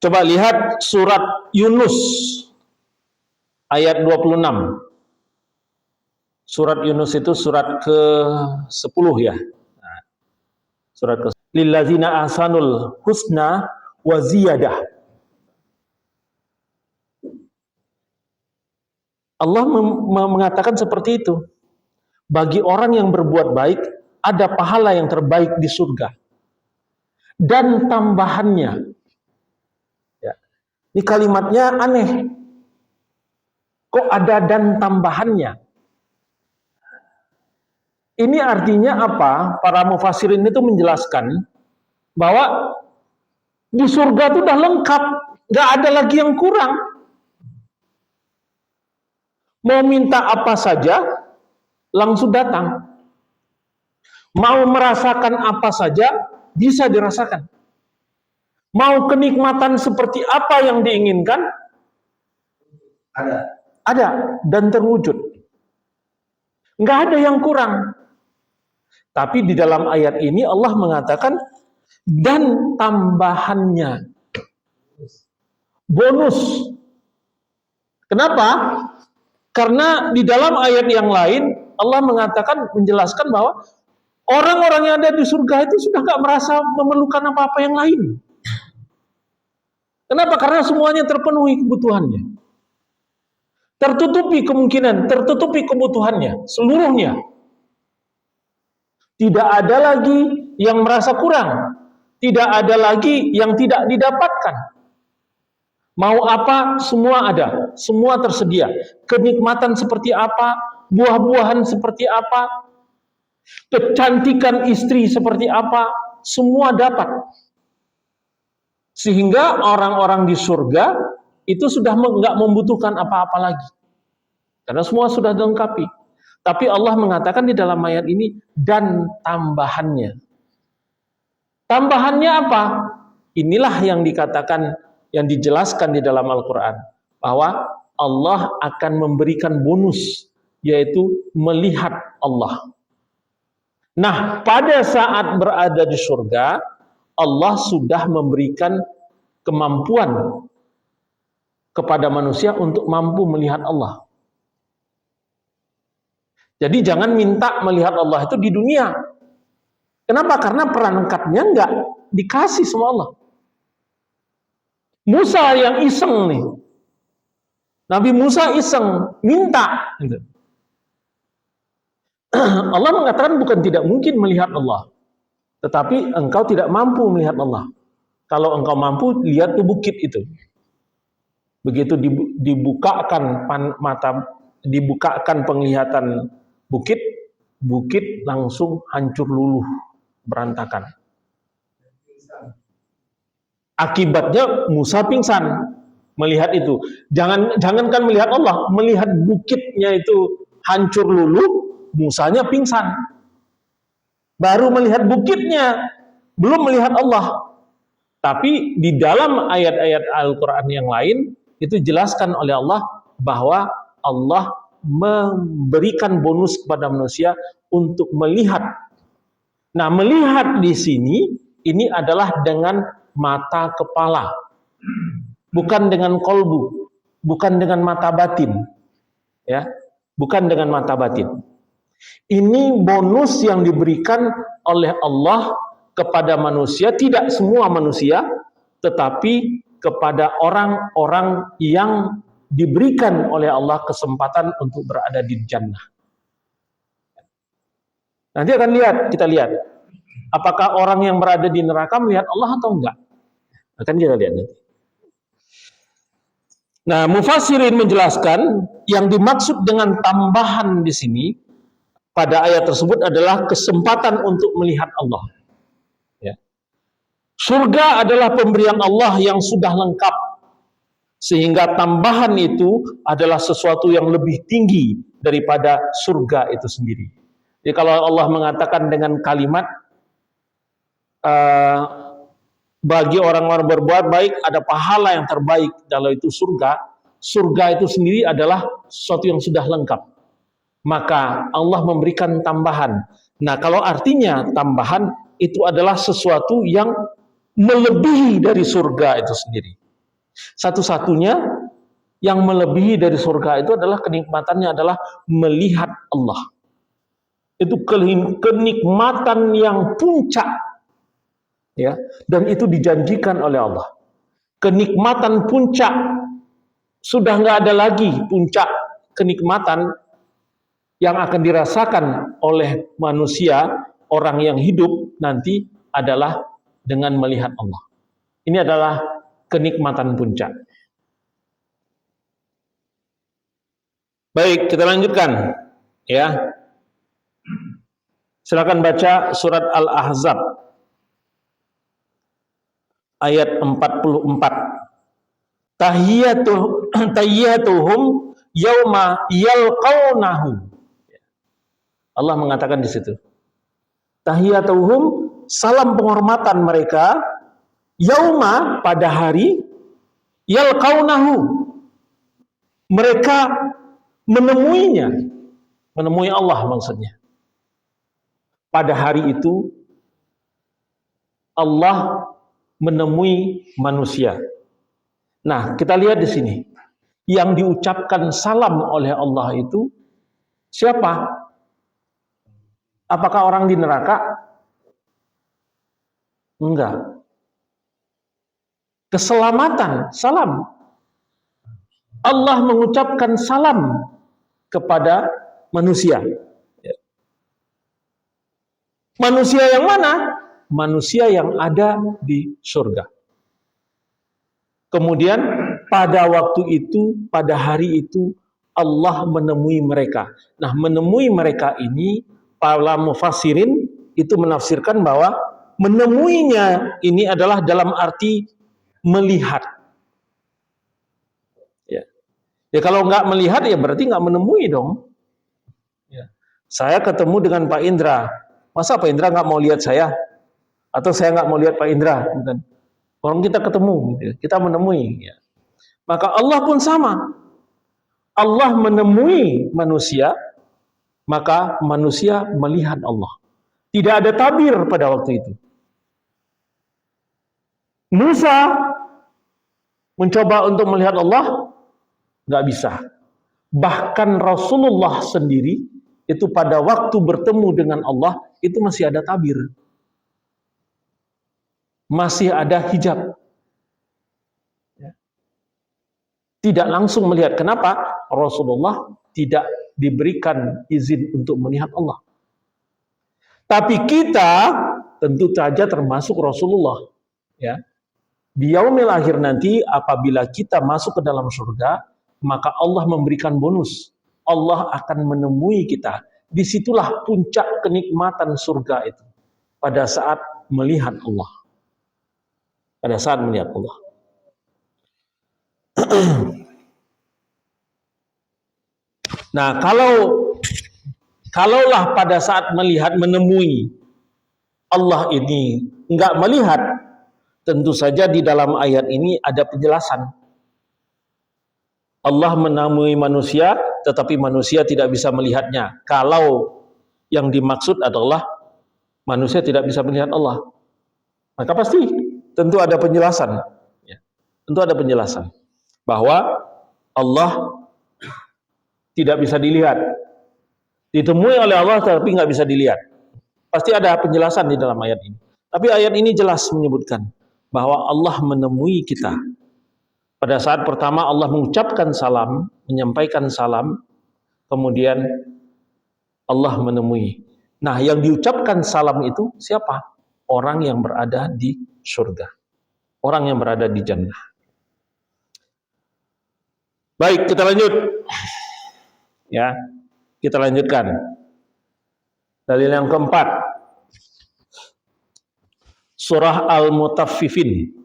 Coba lihat surat Yunus ayat 26. Surat Yunus itu surat ke-10 ya. Nah, surat ke lillazina ahsanul husna wa ziyadah. Allah mengatakan seperti itu. Bagi orang yang berbuat baik, ada pahala yang terbaik di surga. Dan tambahannya. Ya. Ini kalimatnya aneh. Kok ada dan tambahannya? Ini artinya apa? Para mufassirin itu menjelaskan bahwa di surga itu udah lengkap. Gak ada lagi yang kurang. Mau minta apa saja, langsung datang. Mau merasakan apa saja, bisa dirasakan. Mau kenikmatan seperti apa yang diinginkan, ada dan terwujud. Nggak ada yang kurang. Tapi di dalam ayat ini Allah mengatakan, dan tambahannya. Bonus. Kenapa? Karena di dalam ayat yang lain, Allah mengatakan, menjelaskan bahwa orang-orang yang ada di surga itu sudah nggak merasa memerlukan apa-apa yang lain. Kenapa? Karena semuanya terpenuhi kebutuhannya. Tertutupi kemungkinan, tertutupi kebutuhannya, seluruhnya. Tidak ada lagi yang merasa kurang. Tidak ada lagi yang tidak didapatkan. Mau apa, semua ada. Semua tersedia. Kenikmatan seperti apa, buah-buahan seperti apa, kecantikan istri seperti apa, semua dapat. Sehingga orang-orang di surga itu sudah nggak membutuhkan apa-apa lagi. Karena semua sudah dilengkapi. Tapi Allah mengatakan di dalam ayat ini, dan tambahannya. Tambahannya apa? Inilah yang dikatakan, yang dijelaskan di dalam Al-Quran. Bahwa Allah akan memberikan bonus, yaitu melihat Allah. Nah, pada saat berada di surga, Allah sudah memberikan kemampuan kepada manusia untuk mampu melihat Allah. Jadi jangan minta melihat Allah itu di dunia. Kenapa? Karena perangkatnya enggak dikasih sama Allah. Musa yang iseng nih. Nabi Musa iseng, minta. Allah mengatakan bukan tidak mungkin melihat Allah. Tetapi engkau tidak mampu melihat Allah. Kalau engkau mampu, lihat tuh bukit itu. Begitu dibukakan mata, dibukakan penglihatan bukit, bukit langsung hancur luluh, berantakan. Akibatnya Musa pingsan melihat itu. Jangankan melihat Allah, melihat bukitnya itu hancur luluh, Musanya pingsan. Baru melihat bukitnya, belum melihat Allah. Tapi di dalam ayat-ayat Al-Quran yang lain, itu jelaskan oleh Allah bahwa Allah memberikan bonus kepada manusia untuk melihat. Nah, melihat di sini, ini adalah dengan mata kepala. Bukan dengan kolbu. Bukan dengan mata batin. Ya, bukan dengan mata batin. Ini bonus yang diberikan oleh Allah kepada manusia, tidak semua manusia, tetapi kepada orang-orang yang diberikan oleh Allah kesempatan untuk berada di jannah. Nanti akan kita lihat. Apakah orang yang berada di neraka melihat Allah atau enggak? Akan kita lihat nanti. Nah, mufassirin menjelaskan yang dimaksud dengan tambahan di sini pada ayat tersebut adalah kesempatan untuk melihat Allah. Ya. Surga adalah pemberian Allah yang sudah lengkap, sehingga tambahan itu adalah sesuatu yang lebih tinggi daripada surga itu sendiri. Jadi kalau Allah mengatakan dengan kalimat bagi orang-orang berbuat baik ada pahala yang terbaik, kalau itu surga, surga itu sendiri adalah sesuatu yang sudah lengkap. Maka Allah memberikan tambahan. Nah, kalau artinya tambahan itu adalah sesuatu yang melebihi dari surga itu sendiri. Satu-satunya yang melebihi dari surga itu adalah kenikmatannya adalah melihat Allah. Itu kenikmatan yang puncak, ya, dan itu dijanjikan oleh Allah. Kenikmatan puncak, sudah nggak ada lagi puncak kenikmatan yang akan dirasakan oleh manusia, orang yang hidup nanti adalah dengan melihat Allah. Ini adalah kenikmatan puncak. Baik, kita lanjutkan, ya. Silakan baca surat Al-Ahzab ayat 44. Tahiyyatuhum yauma yalqaunahu. Allah mengatakan di situ. Tahiyyatuhum, salam penghormatan mereka, yauma, pada hari, yalqaunahu, mereka menemuinya, menemui Allah maksudnya. Pada hari itu Allah menemui manusia. Nah, kita lihat di sini. Yang diucapkan salam oleh Allah itu siapa? Apakah orang di neraka? Enggak. Keselamatan, salam. Allah mengucapkan salam kepada manusia. Manusia yang mana? Manusia yang ada di surga. Kemudian pada waktu itu, pada hari itu, Allah menemui mereka. Nah, menemui mereka ini, para mufassirin itu menafsirkan bahwa menemuinya ini adalah dalam arti melihat. Ya kalau nggak melihat ya berarti nggak menemui dong. Ya. Saya ketemu dengan Pak Indra, masa Pak Indra nggak mau lihat saya? Atau saya nggak mau lihat Pak Indra? Orang kita ketemu, kita menemui. Ya. Maka Allah pun sama. Allah menemui manusia, maka manusia melihat Allah. Tidak ada tabir pada waktu itu. Musa mencoba untuk melihat Allah, nggak bisa. Bahkan Rasulullah sendiri itu pada waktu bertemu dengan Allah itu masih ada tabir, masih ada hijab, tidak langsung melihat. Kenapa? Rasulullah tidak diberikan izin untuk melihat Allah. Tapi kita tentu saja termasuk Rasulullah, ya. Di yaumil akhir nanti apabila kita masuk ke dalam surga, maka Allah memberikan bonus. Allah akan menemui kita. Disitulah puncak kenikmatan surga itu. Pada saat melihat Allah. Pada saat melihat Allah. Nah, kalaulah pada saat melihat, menemui Allah ini enggak melihat, tentu saja di dalam ayat ini ada penjelasan. Allah menemui manusia, tetapi manusia tidak bisa melihatnya. Kalau yang dimaksud adalah manusia tidak bisa melihat Allah, maka pasti tentu ada penjelasan. Ya, tentu ada penjelasan bahwa Allah tidak bisa dilihat, ditemui oleh Allah tapi nggak bisa dilihat. Pasti ada penjelasan di dalam ayat ini. Tapi ayat ini jelas menyebutkan bahwa Allah menemui kita. Pada saat pertama Allah mengucapkan salam, menyampaikan salam, kemudian Allah menemui. Nah, yang diucapkan salam itu siapa? Orang yang berada di surga. Orang yang berada di jannah. Baik, kita lanjut. Ya, kita lanjutkan. Dalil yang keempat. Surah Al-Mutaffifin.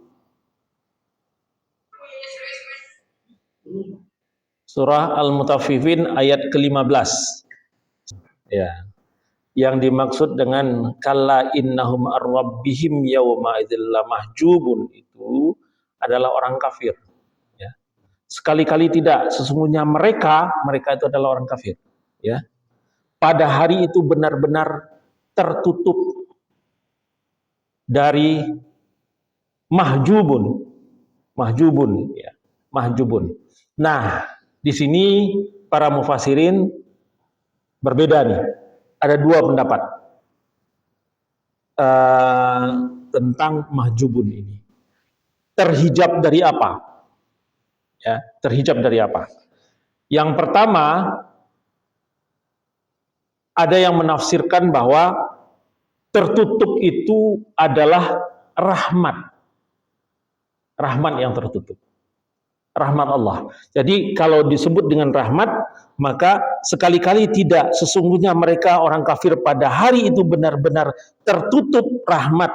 Surah Al-Mutaffifin ayat ke-15. Ya. Yang dimaksud dengan kalla innahum ar-rabbihim yawma idzil lamahjubun itu adalah orang kafir. Ya. Sekali-kali tidak, sesungguhnya mereka itu adalah orang kafir. Ya. Pada hari itu benar-benar tertutup dari mahjubun. Mahjubun, ya. Mahjubun. Nah, di sini para mufassirin berbeda nih. Ada dua pendapat tentang mahjubun ini. Terhijab dari apa? Ya, terhijab dari apa? Yang pertama, ada yang menafsirkan bahwa tertutup itu adalah rahmat. Rahmat yang tertutup. Rahmat Allah. Jadi kalau disebut dengan rahmat, maka sekali-kali tidak, sesungguhnya mereka orang kafir pada hari itu benar-benar tertutup rahmat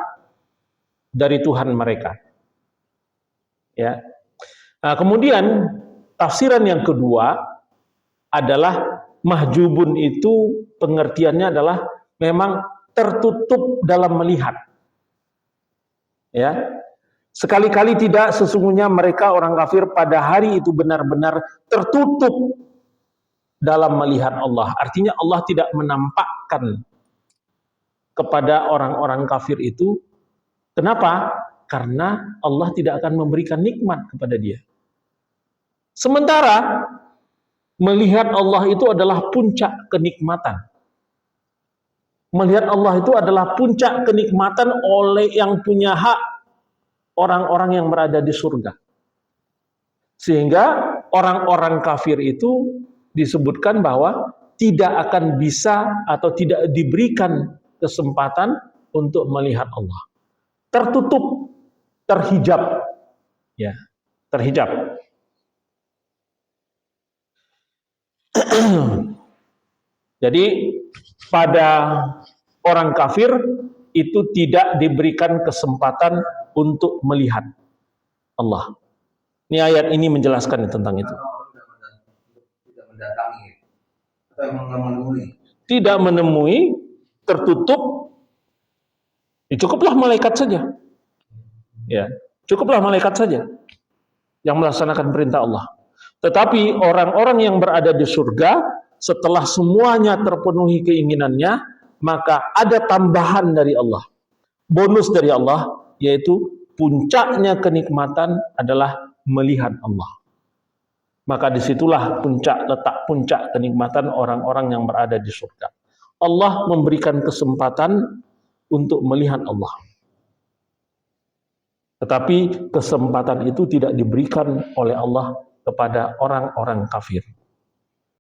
dari Tuhan mereka. Ya. Nah, kemudian tafsiran yang kedua adalah mahjubun itu pengertiannya adalah memang tertutup dalam melihat. Ya. Sekali-kali tidak, sesungguhnya mereka orang kafir pada hari itu benar-benar tertutup dalam melihat Allah. Artinya Allah tidak menampakkan kepada orang-orang kafir itu. Kenapa? Karena Allah tidak akan memberikan nikmat kepada dia. Sementara melihat Allah itu adalah puncak kenikmatan. Melihat Allah itu adalah puncak kenikmatan oleh yang punya hak, orang-orang yang berada di surga. Sehingga orang-orang kafir itu disebutkan bahwa tidak akan bisa atau tidak diberikan kesempatan untuk melihat Allah. Tertutup, terhijab. Ya, terhijab. Jadi pada orang kafir itu tidak diberikan kesempatan untuk melihat Allah. Ini ayat ini menjelaskan tentang itu. Tidak mendatangi atau menemui. Tidak menemui, tertutup. Cukuplah malaikat saja. Ya, cukuplah malaikat saja yang melaksanakan perintah Allah. Tetapi orang-orang yang berada di surga, setelah semuanya terpenuhi keinginannya, maka ada tambahan dari Allah. Bonus dari Allah, yaitu puncaknya kenikmatan adalah melihat Allah. Maka disitulah letak puncak kenikmatan orang-orang yang berada di surga. Allah memberikan kesempatan untuk melihat Allah. Tetapi kesempatan itu tidak diberikan oleh Allah kepada orang-orang kafir.